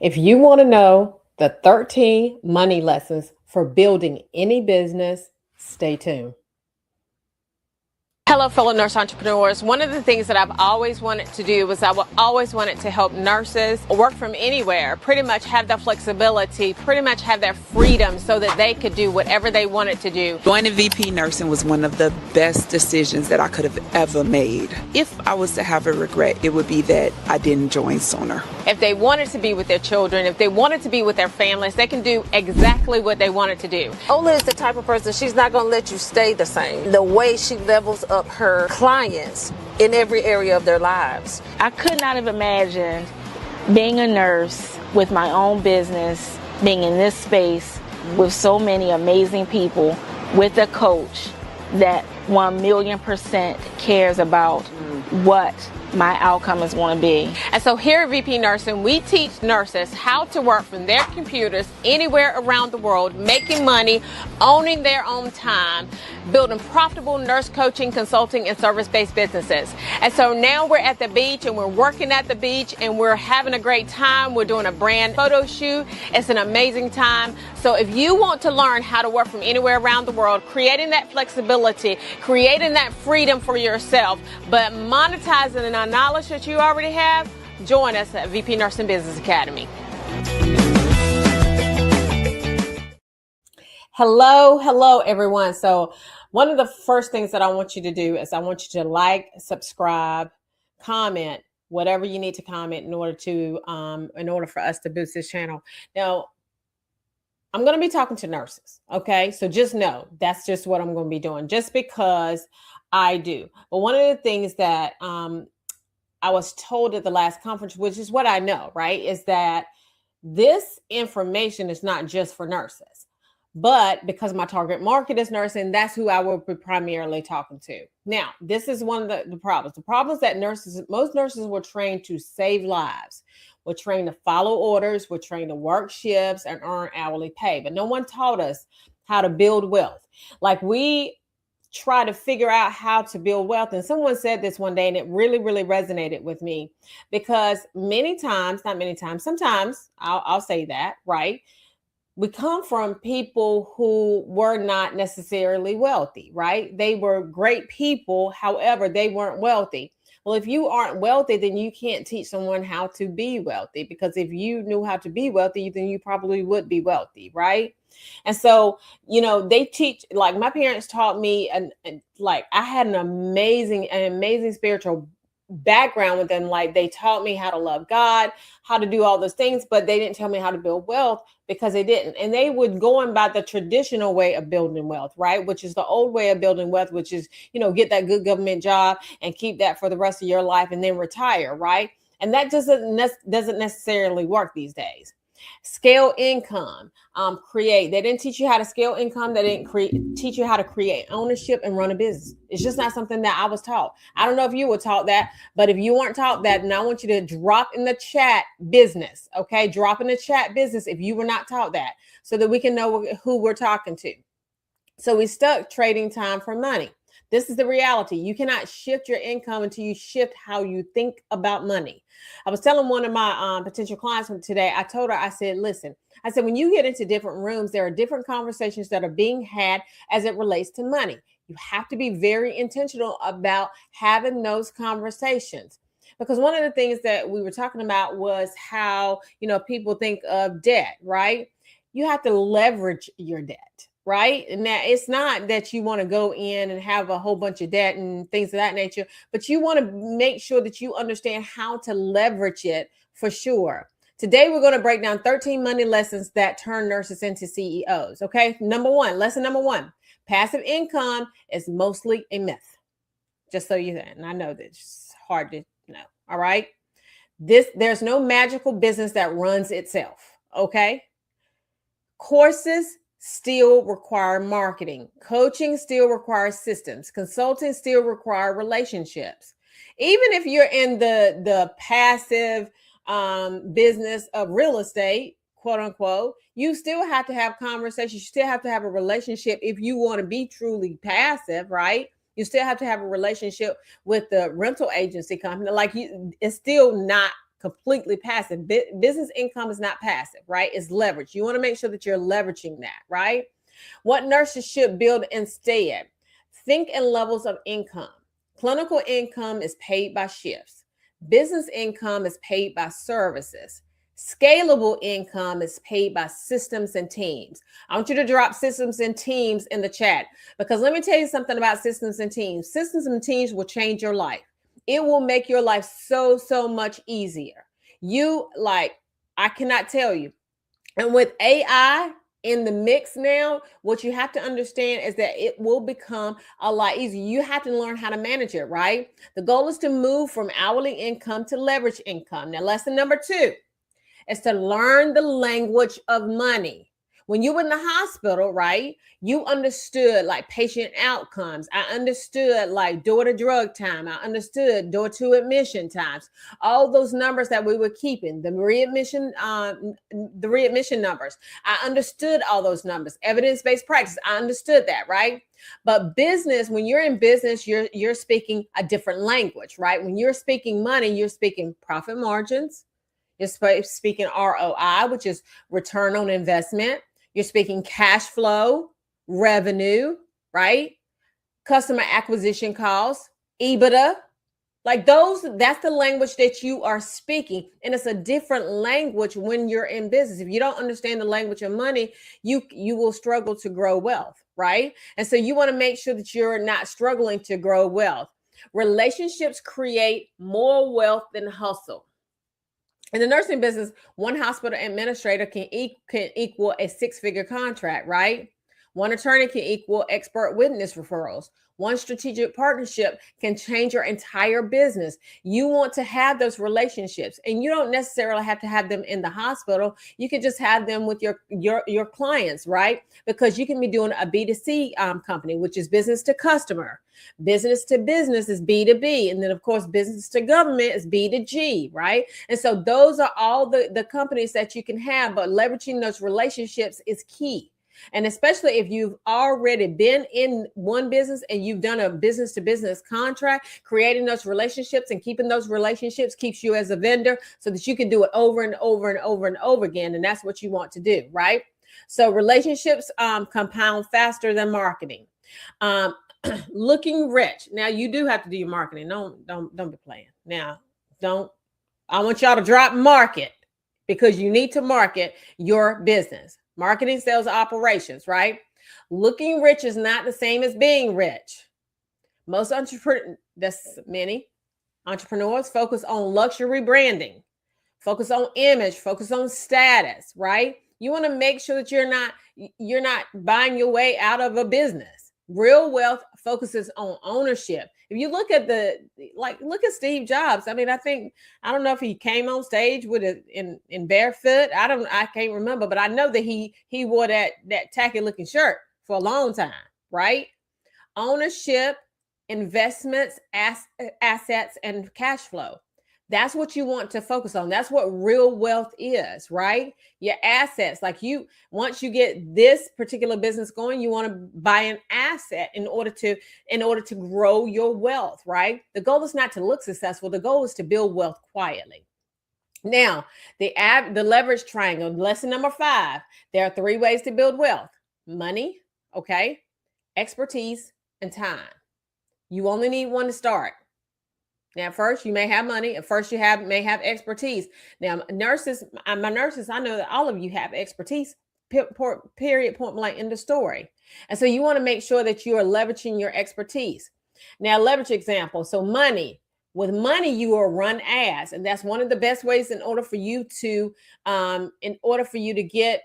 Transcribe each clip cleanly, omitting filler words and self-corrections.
If you want to know the 13 money lessons for building any business, stay tuned. Hello, fellow nurse entrepreneurs. One of the things that I've always wanted to do was always wanted to help nurses work from anywhere, pretty much have the flexibility, pretty much have that freedom so that they could do whatever they wanted to do. Joining VP Nursing was one of the best decisions that I could have ever made. If I was to have a regret, it would be that I didn't join sooner. If they wanted to be with their children, if they wanted to be with their families, they can do exactly what they wanted to do. Ola is the type of person, she's not going to let you stay the same. The way she levels up her clients in every area of their lives. I could not have imagined being a nurse with my own business, being in this space with so many amazing people, with a coach that 1,000,000% cares about what my outcome is going to be. And so here at VP Nursing, we teach nurses how to work from their computers anywhere around the world, making money, owning their own time, building profitable nurse coaching, consulting, and service-based businesses. And so now we're at the beach and we're working at the beach and we're having a great time. We're doing a brand photo shoot. It's an amazing time. So if you want to learn how to work from anywhere around the world, creating that flexibility, creating that freedom for yourself, but monetizing the knowledge that you already have, join us at VP Nursing Business Academy. Hello, everyone. So one of the first things that I want you to do is I want you to like, subscribe, comment, whatever you need to comment in order for us to boost this channel. Now, I'm going to be talking to nurses. Okay. So just know that's just what I'm going to be doing just because I do. But one of the things that, I was told at the last conference, which is what I know, right, is that this information is not just for nurses, but because my target market is nursing, that's who I will be primarily talking to. Now, this is one of the problems. The problem is that most nurses were trained to save lives. We're trained to follow orders. We're trained to work shifts and earn hourly pay, but no one taught us how to build wealth. Like we try to figure out how to build wealth. And someone said this one day, and it really, really resonated with me because sometimes I'll say that, right? We come from people who were not necessarily wealthy, right? They were great people. However, they weren't wealthy. Well, if you aren't wealthy, then you can't teach someone how to be wealthy, because if you knew how to be wealthy, then you probably would be wealthy, right? And so, they teach, like my parents taught me, and like I had an amazing spiritual background with them. Like they taught me how to love God, how to do all those things, but they didn't tell me how to build wealth because they didn't. And they would go in by the traditional way of building wealth, right? Which is the old way of building wealth, which is, get that good government job and keep that for the rest of your life and then retire, right? And that doesn't necessarily work these days. Scale income, create. They didn't teach you how to scale income. They didn't teach you how to create ownership and run a business. It's just not something that I was taught. I don't know if you were taught that, but if you weren't taught that, then I want you to drop in the chat business. Okay. Drop in the chat business if you were not taught that, so that we can know who we're talking to. So we stuck trading time for money. This is the reality. You cannot shift your income until you shift how you think about money. I was telling one of my potential clients today, I told her, I said, listen, when you get into different rooms, there are different conversations that are being had as it relates to money. You have to be very intentional about having those conversations. Because one of the things that we were talking about was how, people think of debt, right? You have to leverage your debt. Right. And now it's not that you want to go in and have a whole bunch of debt and things of that nature, but you want to make sure that you understand how to leverage it for sure. Today, we're going to break down 13 money lessons that turn nurses into CEOs. Okay. Lesson number one, passive income is mostly a myth. Just so you know, and I know that it's hard to know. All right. There's no magical business that runs itself. Okay. Courses still require marketing. Coaching still requires systems. Consulting still require relationships. Even if you're in the passive business of real estate, quote unquote, you still have to have conversations. You still have to have a relationship if you want to be truly passive, right? You still have to have a relationship with the rental agency company. It's still not completely passive. Business income is not passive, right? It's leverage. You want to make sure that you're leveraging that, right? What nurses should build instead. Think in levels of income. Clinical income is paid by shifts. Business income is paid by services. Scalable income is paid by systems and teams. I want you to drop systems and teams in the chat, because let me tell you something about systems and teams. Systems and teams will change your life. It will make your life so, so much easier. I cannot tell you. And with AI in the mix now, what you have to understand is that it will become a lot easier. You have to learn how to manage it, right? The goal is to move from hourly income to leverage income. Now, lesson number 2 is to learn the language of money. When you were in the hospital, right, you understood like patient outcomes. I understood like door to drug time. I understood door to admission times. All those numbers that we were keeping, the readmission numbers. I understood all those numbers. Evidence-based practice. I understood that, right? But business, when you're in business, you're speaking a different language, right? When you're speaking money, you're speaking profit margins. You're speaking ROI, which is return on investment. You're speaking cash flow, revenue, right? Customer acquisition costs, EBITDA. Like that's the language that you are speaking. And it's a different language when you're in business. If you don't understand the language of money, you will struggle to grow wealth, right? And so you want to make sure that you're not struggling to grow wealth. Relationships create more wealth than hustle. In the nursing business, one hospital administrator can equal a 6-figure contract, right? One attorney can equal expert witness referrals. One strategic partnership can change your entire business. You want to have those relationships, and you don't necessarily have to have them in the hospital. You can just have them with your clients, right? Because you can be doing a B2C company, which is business to customer. Business to business is B2B. And then, of course, business to government is B2G, right? And so those are all the companies that you can have, but leveraging those relationships is key. And especially if you've already been in one business and you've done a business to business contract, creating those relationships and keeping those relationships keeps you as a vendor so that you can do it over and over and over and over again. And that's what you want to do, right? So relationships compound faster than marketing. Looking rich. Now you do have to do your marketing. Don't be playing. Now, I want y'all to drop market, because you need to market your business. Marketing, sales, operations, right? Looking rich is not the same as being rich. Many entrepreneurs focus on luxury branding, focus on image, focus on status, right? You want to make sure that you're not buying your way out of a business. Real wealth focuses on ownership. If you look at look at Steve Jobs. I mean, I don't know if he came on stage with in barefoot. I can't remember, but I know that he wore that tacky looking shirt for a long time, right? Ownership, investments, assets, and cash flow. That's what you want to focus on. That's what real wealth is, right? Your assets. Once you get this particular business going, you want to buy an asset in order to grow your wealth, right? The goal is not to look successful. The goal is to build wealth quietly. Now, the leverage triangle, lesson number 5. There are 3 ways to build wealth: money, okay, expertise, and time. You only need one to start. Now, first, you may have money. At first, may have expertise. Now, my nurses, I know that all of you have expertise, period, point blank, end of story. And so you want to make sure that you are leveraging your expertise. Now, leverage example. So money. With money, you will run ads. And that's one of the best ways in order for you to get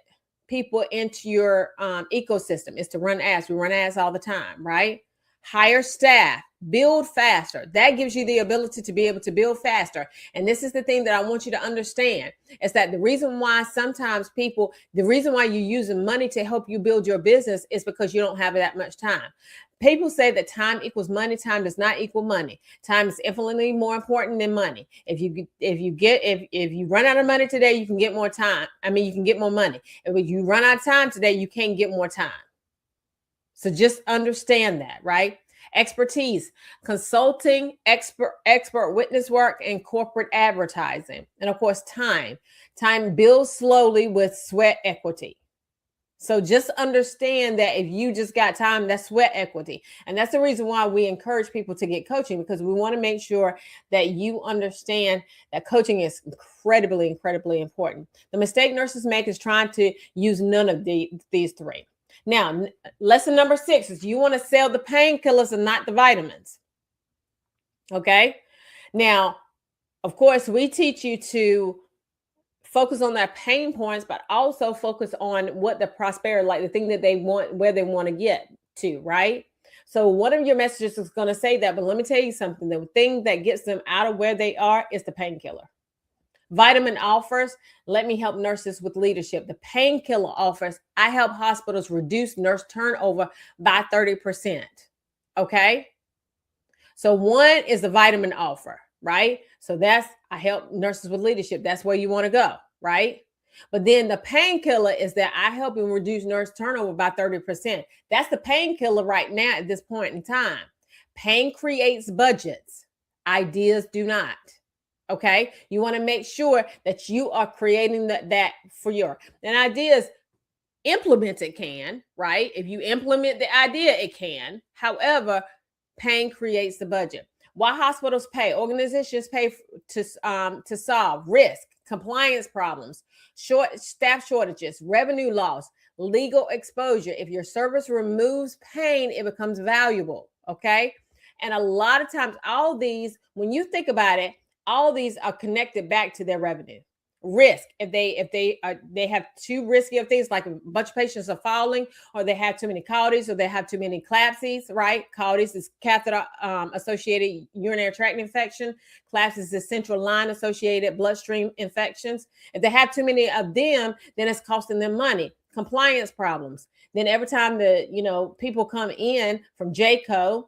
people into your ecosystem, is to run ads. We run ads all the time, right? Hire staff, build faster. That gives you the ability to be able to build faster. And this is the thing that I want you to understand, is that the reason why you're using money to help you build your business is because you don't have that much time. People say that time equals money. Time does not equal money. Time is infinitely more important than money. If you run out of money today, you can get more time. You can get more money. If you run out of time today, you can't get more time. So just understand that, right? Expertise, consulting, expert witness work, and corporate advertising. And of course, time. Time builds slowly with sweat equity. So just understand that if you just got time, that's sweat equity. And that's the reason why we encourage people to get coaching, because we want to make sure that you understand that coaching is incredibly, incredibly important. The mistake nurses make is trying to use none of these three. Now, lesson number 6 is you want to sell the painkillers and not the vitamins. Okay. Now, of course, we teach you to focus on their pain points, but also focus on what the prosperity, like the thing that they want, where they want to get to, right? So one of your messages is going to say that, but let me tell you something. The thing that gets them out of where they are is the painkiller. Vitamin offers, let me help nurses with leadership. The painkiller offers, I help hospitals reduce nurse turnover by 30%. Okay. So one is the vitamin offer, right? So that's, I help nurses with leadership. That's where you want to go, right? But then the painkiller is that I help them reduce nurse turnover by 30%. That's the painkiller right now at this point in time. Pain creates budgets. Ideas do not. Okay. You want to make sure that you are creating that for your, and ideas implemented can, right? If you implement the idea, it can. However, pain creates the budget. Why hospitals pay? Organizations pay to solve risk, compliance problems, staff shortages, revenue loss, legal exposure. If your service removes pain, it becomes valuable. Okay. And a lot of times, all these, when you think about it, all these are connected back to their revenue. Risk, if they have too risky of things, like a bunch of patients are falling, or they have too many CAUTIs, or they have too many CLABSIs, right? CAUTIs is catheter associated urinary tract infection. CLABSIs is central line associated bloodstream infections. If they have too many of them, then it's costing them money. Compliance problems. Then every time the people come in from JCO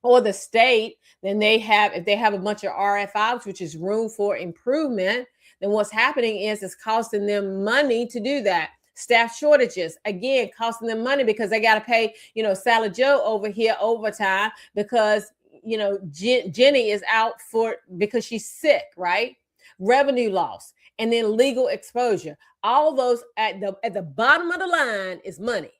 or the state, then if they have a bunch of RFIs, which is room for improvement, then what's happening is it's costing them money to do that. Staff shortages, again, costing them money because they got to pay, Sally Joe over here overtime because, Jenny is out because she's sick, right? Revenue loss, and then legal exposure. All those at the bottom of the line is money.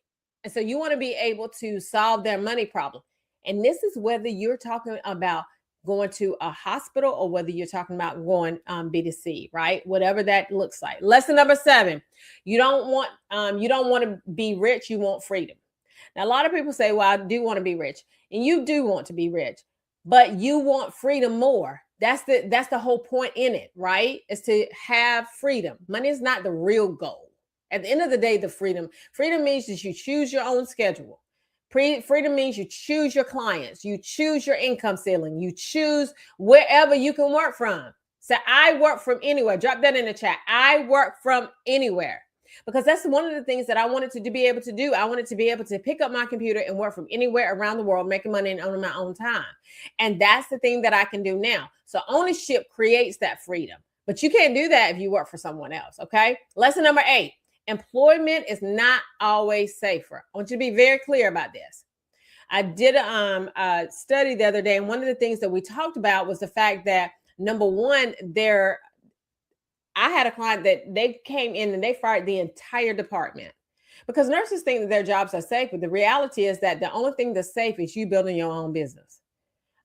And so you want to be able to solve their money problem. And this is whether you're talking about going to a hospital or whether you're talking about going B2C, right? Whatever that looks like. Lesson number 7, you don't want to be rich, you want freedom. Now, a lot of people say, well, I do want to be rich, and you do want to be rich, but you want freedom more. That's the whole point in it, right? Is to have freedom. Money is not the real goal. At the end of the day, freedom means that you choose your own schedule. Freedom means you choose your clients, you choose your income ceiling, you choose wherever you can work from. So I work from anywhere. Drop that in the chat. I work from anywhere, because that's one of the things that I wanted to be able to do. I wanted to be able to pick up my computer and work from anywhere around the world, making money and owning my own time. And that's the thing that I can do now. So ownership creates that freedom, but you can't do that if you work for someone else. Okay. Lesson number 8. Employment is not always safer. I want you to be very clear about this. I did a study the other day, and one of the things that we talked about was the fact that, number one, I had a client that they came in and they fired the entire department because nurses think that their jobs are safe, but the reality is that the only thing that's safe is you building your own business.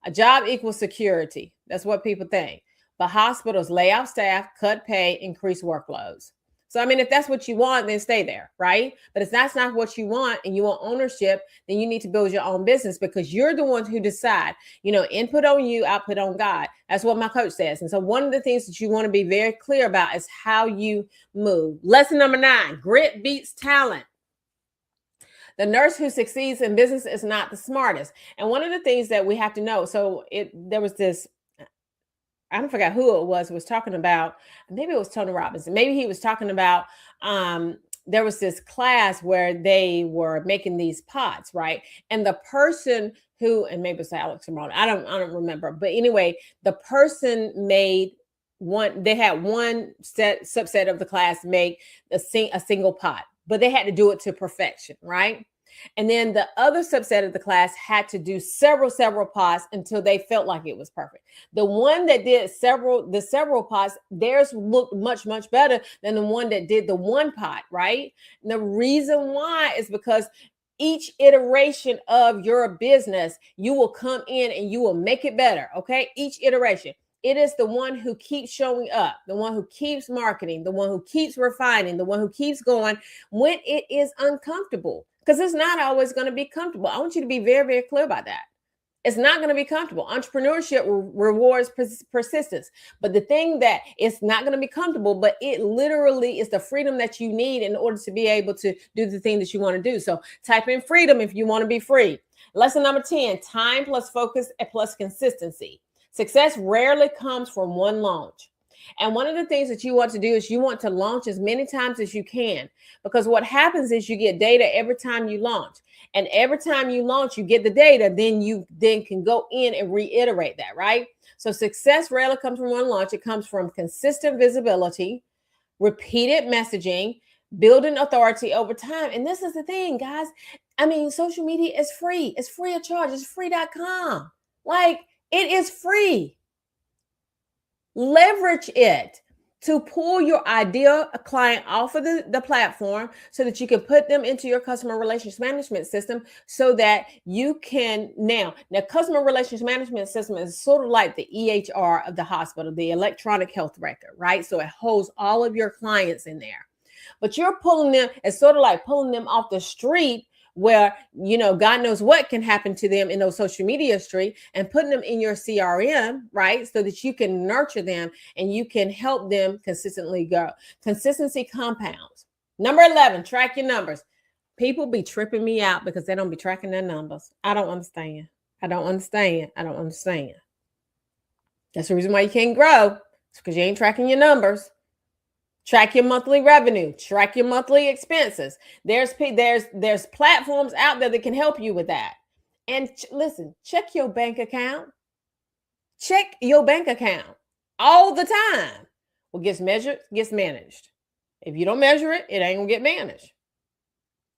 A job equals security. That's what people think. But hospitals lay off staff, cut pay, increase workloads. So, I mean, if that's what you want, then stay there, right? But if that's not what you want and you want ownership, then you need to build your own business, because you're the ones who decide, input on you, output on God. That's what my coach says. And so one of the things that you want to be very clear about is how you move. Lesson number 9, grit beats talent. The nurse who succeeds in business is not the smartest. And one of the things that we have to know, there was this, I don't forget who it was talking about, maybe it was Tony Robbins. Maybe he was talking about, there was this class where they were making these pots, right? And the person who, and maybe it's Alex Ramon, I don't remember. But anyway, the person made they had one subset of the class make a single pot, but they had to do it to perfection, right? And then the other subset of the class had to do several pods until they felt like it was perfect. The one that did several pods, theirs looked much better than the one that did the one pod, right? And the reason why is because each iteration of your business, you will come in and you will make it better, okay? Each iteration. It is the one who keeps showing up, the one who keeps marketing, the one who keeps refining, the one who keeps going when it is uncomfortable, because it's not always going to be comfortable. I want you to be very clear about that. It's not going to be comfortable. Entrepreneurship rewards persistence. But the thing that it's not going to be comfortable, but it literally is the freedom that you need in order to be able to do the thing that you want to do. So type in freedom if you want to be free. Lesson number 10, time plus focus and plus consistency. Success rarely comes from one launch. And one of the things that you want to do is you want to launch as many times as you can, because what happens is you get data every time you launch. And every time you launch, you get the data, then you can go in and reiterate that, right? So success rarely comes from one launch. It comes from consistent visibility, repeated messaging, building authority over time. And this is the thing, guys. I mean, social media is free. It's free of charge. It's free.com. Like, it is free. Leverage it to pull your ideal client off of the platform so that you can put them into your customer relations management system so that you can now customer relations management system is sort of like the EHR of the hospital, the electronic health record, right? So it holds all of your clients in there, but you're pulling them. It's sort of like pulling them off the street where, God knows what can happen to them in those social media street, and putting them in your CRM, right? So that you can nurture them and you can help them consistently grow. Consistency compounds. Number 11, track your numbers. People be tripping me out because they don't be tracking their numbers. I don't understand. That's the reason why you can't grow. It's because you ain't tracking your numbers. Track your monthly revenue, track your monthly expenses. There's platforms out there that can help you with that. And listen, check your bank account. Check your bank account all the time. What gets measured gets managed. If you don't measure it, it ain't gonna get managed.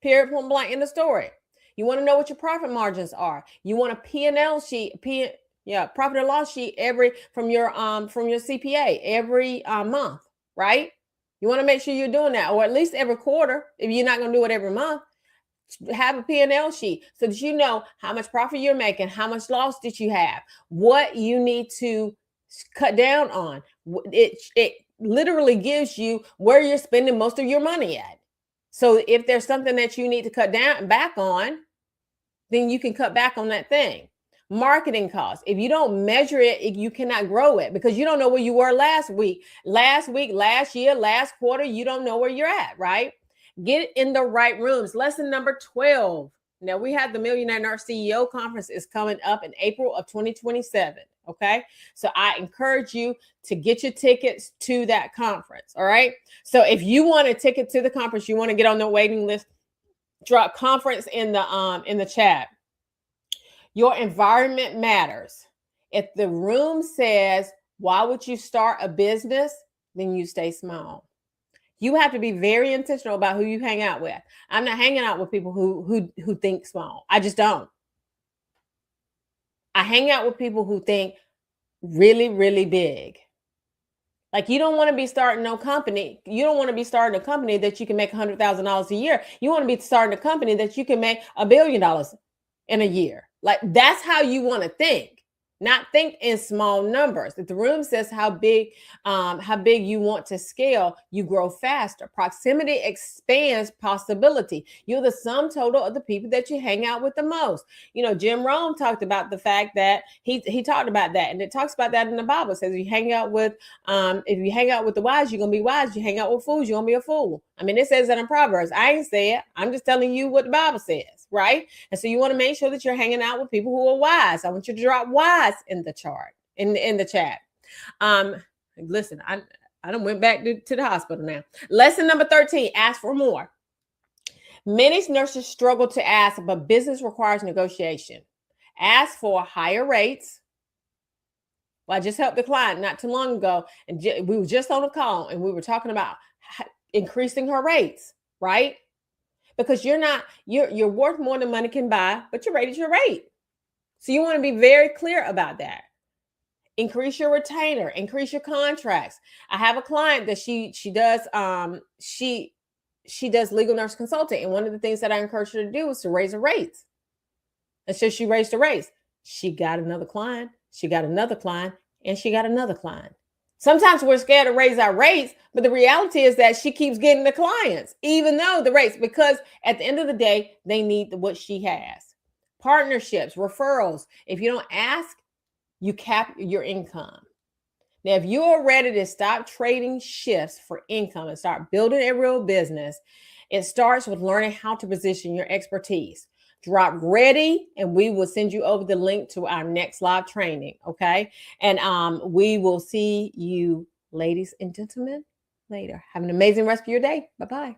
Period, point blank in the story. You want to know what your profit margins are. You want a P&L sheet, profit and loss sheet from your CPA every month, right? You want to make sure you're doing that, or at least every quarter. If you're not going to do it every month, have a P&L sheet so that you know how much profit you're making, how much loss did you have, what you need to cut down on. It literally gives you where you're spending most of your money at. So if there's something that you need to cut down back on, then you can cut back on that thing. Marketing costs. If you don't measure it, you cannot grow it, because you don't know where you were last week, last year, last quarter. You don't know where you're at, right? Get in the right rooms. Lesson number 12. Now, we have the Millionaire Nurse CEO conference is coming up in April of 2027. Okay. So I encourage you to get your tickets to that conference. All right. So if you want a ticket to the conference, you want to get on the waiting list, drop conference in the chat. Your environment matters. If the room says, why would you start a business? Then you stay small. You have to be very intentional about who you hang out with. I'm not hanging out with people who think small. I just don't. I hang out with people who think really big. Like, you don't want to be starting no company. You don't want to be starting a company that you can make $100,000 a year. You want to be starting a company that you can make $1 billion in a year. Like, that's how you want to think. Not think in small numbers. If the room says how big you want to scale, you grow faster. Proximity expands possibility. You're the sum total of the people that you hang out with the most. Jim Rohn talked about the fact that he talked about that, and it talks about that in the Bible. It says if you hang out with the wise, you're gonna be wise. You hang out with fools, you're gonna be a fool. I mean, it says that in Proverbs. I ain't say it. I'm just telling you what the Bible says, right? And so you want to make sure that you're hanging out with people who are wise. I want you to drop wise in the chart, in the chat. Listen, I done went back to the hospital now. Lesson number 13, ask for more. Many nurses struggle to ask, but business requires negotiation. Ask for higher rates. Well, I just helped the client not too long ago, and we were just on a call, and we were talking about increasing her rates, right? because you're worth more than money can buy, but your rate is your rate. So you want to be very clear about that. Increase your retainer, increase your contracts. I have a client that she does legal nurse consulting, and one of the things that I encourage her to do is to raise her rates. And so she raised her rates. She got another client, she got another client, and she got another client. Sometimes we're scared to raise our rates, but the reality is that she keeps getting the clients, even though the rates, because at the end of the day, they need what she has. Partnerships, referrals. If you don't ask, you cap your income. Now, if you are ready to stop trading shifts for income and start building a real business, it starts with learning how to position your expertise. Drop ready, and we will send you over the link to our next live training. Okay. And we will see you, ladies and gentlemen, later. Have an amazing rest of your day. Bye-bye.